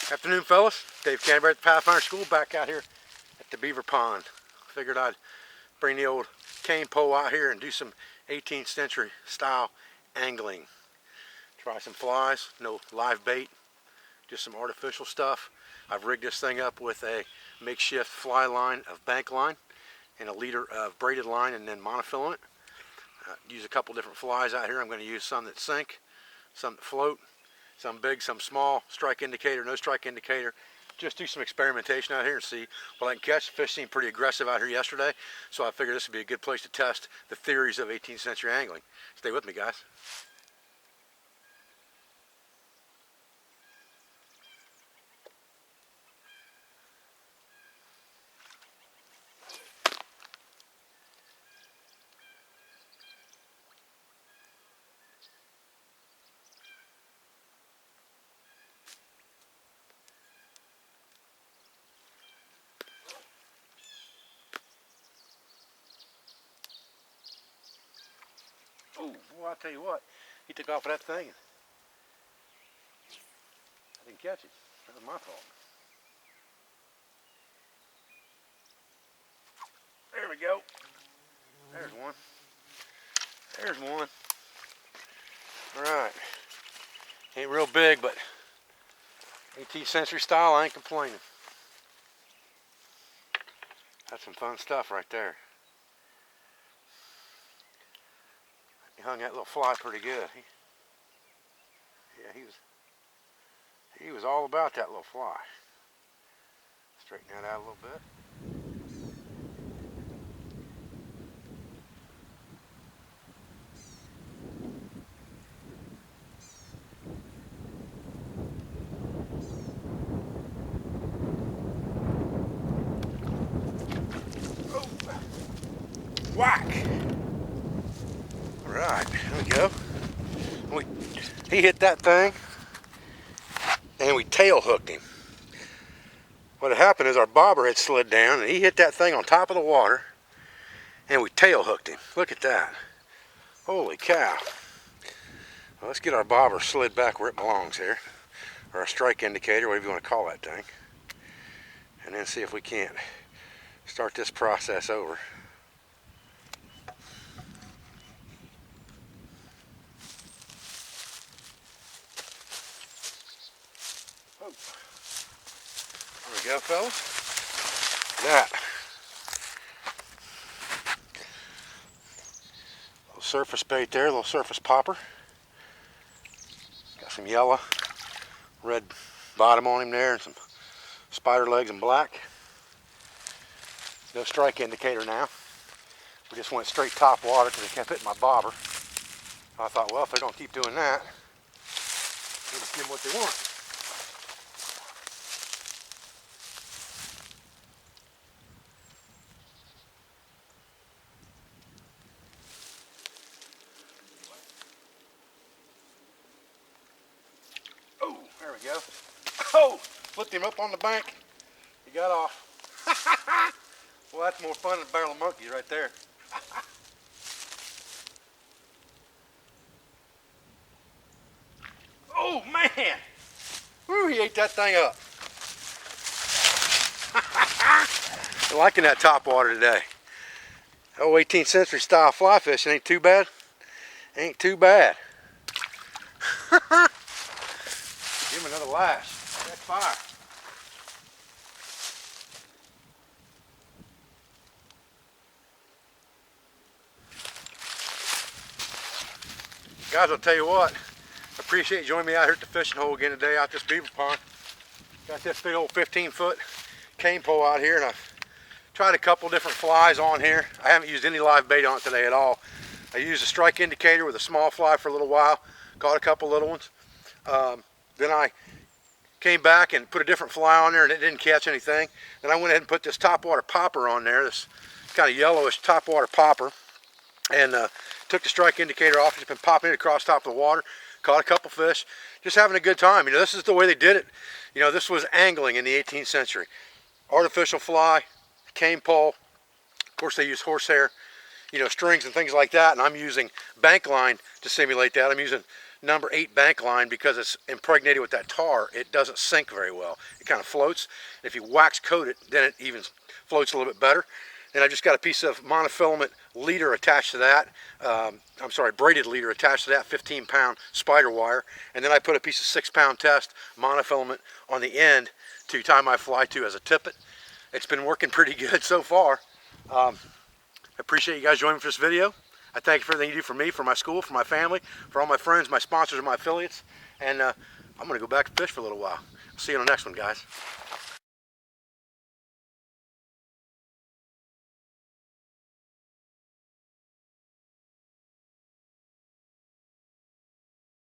Afternoon, fellas. Dave Canterbury at the Pathfinder School, back out here at the Beaver Pond. Figured I'd bring the old cane pole out here and do some 18th century style angling. Try some flies, no live bait, just some artificial stuff. I've rigged this thing up with a makeshift fly line of bank line and a leader of braided line and then monofilament. Use a couple different flies out here. I'm going to use some that sink, some that float, some big, some small, strike indicator, no strike indicator. Just do some experimentation out here and see what I can catch. The fish seemed pretty aggressive out here yesterday, so I figured this would be a good place to test the theories of 18th century angling. Stay with me, guys. Oh, boy, I tell you what, he took off of that thing. I didn't catch it. That was my fault. There we go. There's one. There's one. All right. Ain't real big, but 18th century style, I ain't complaining. That's some fun stuff right there. He hung that little fly pretty good. He was all about that little fly. Straighten that out a little bit. Oh. Whack! Alright, there we go. He hit that thing and we tail hooked him. What had happened is our bobber had slid down and he hit that thing on top of the water and we tail hooked him. Look at that. Holy cow. Well, let's get our bobber slid back where it belongs here, or a strike indicator, whatever you want to call that thing, and then see if we can't start this process over. Oh. There we go, fellas. Look at that. Little surface bait there, little surface popper. Got some yellow, red bottom on him there, and some spider legs in black. No strike indicator now. We just went straight top water because they kept hitting my bobber. I thought, well, if they're going to keep doing that, we'll just give them what they want. Oh, there we go. Oh, flipped him up on the bank. He got off. Well, that's more fun than a barrel of monkeys right there. Oh, man. Woo, he ate that thing up. I'm liking that top water today. Oh, 18th century style fly fishing ain't too bad. Ain't too bad. Give him another lash. That's fire. Guys, I'll tell you what, I appreciate you joining me out here at the fishing hole again today out this beaver pond. Got this big old 15-foot cane pole out here, and I've tried a couple different flies on here. I haven't used any live bait on it today at all. I used a strike indicator with a small fly for a little while, caught a couple little ones. Then I came back and put a different fly on there and it didn't catch anything. Then I went ahead and put this topwater popper on there, this kind of yellowish topwater popper, and took the strike indicator off. It's been popping it across top of the water. Caught a couple fish. Just having a good time. You know, this is the way they did it. You know, this was angling in the 18th century. Artificial fly, cane pole. Of course, they use horsehair, you know, strings and things like that. And I'm using bank line to simulate that. I'm using number 8 bank line, because it's impregnated with that tar, it doesn't sink very well. It kind of floats. If you wax coat it, then it even floats a little bit better. And I just got a piece of monofilament leader attached to that. I'm sorry, braided leader attached to that, 15-pound spider wire. And then I put a piece of 6-pound test monofilament on the end to tie my fly to as a tippet. It's been working pretty good so far. I appreciate you guys joining me for this video. I thank you for everything you do for me, for my school, for my family, for all my friends, my sponsors, and my affiliates. And I'm going to go back and fish for a little while. See you on the next one, guys.